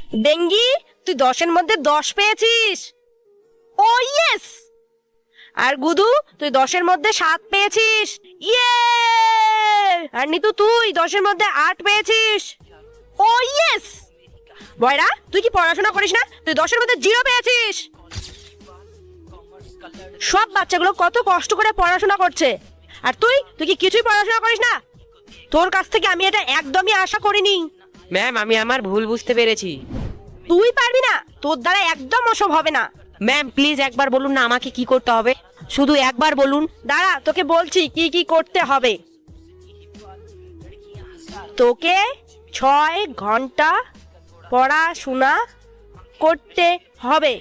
Dengue, তুই 10-এর মধ্যে 10 পেয়েছিস। ও ইয়েস। আর গুদু, তুই 10-এর মধ্যে 7 পেয়েছিস। ইয়ে। আর নিতু, তুই 10-এর মধ্যে 8 পেয়েছিস। ও ইয়েস। বয়রা, তুই কি পড়াশোনা করিস না? তুই 10-এর মধ্যে 0 পেয়েছিস। সব বাচ্চাগুলো কত কষ্ট করে পড়াশোনা করছে, আর তুই কি কিছুই পড়াশোনা করিস না? তোর কাছ থেকে আমি এটা একদমই আশা করিনি। ম্যাম, আমি আমার ভুল বুঝতে পেরেছি। তুই পারবি না, তোর দ্বারা একদম ওসব হবে না। ম্যাম, প্লিজ একবার বলুন না আমাকে কি করতে হবে, শুধু একবার বলুন। দাঁড়া, তোকে বলছি কি কি করতে হবে। তোকে 6 ঘন্টা পড়াশোনা করতে হবে।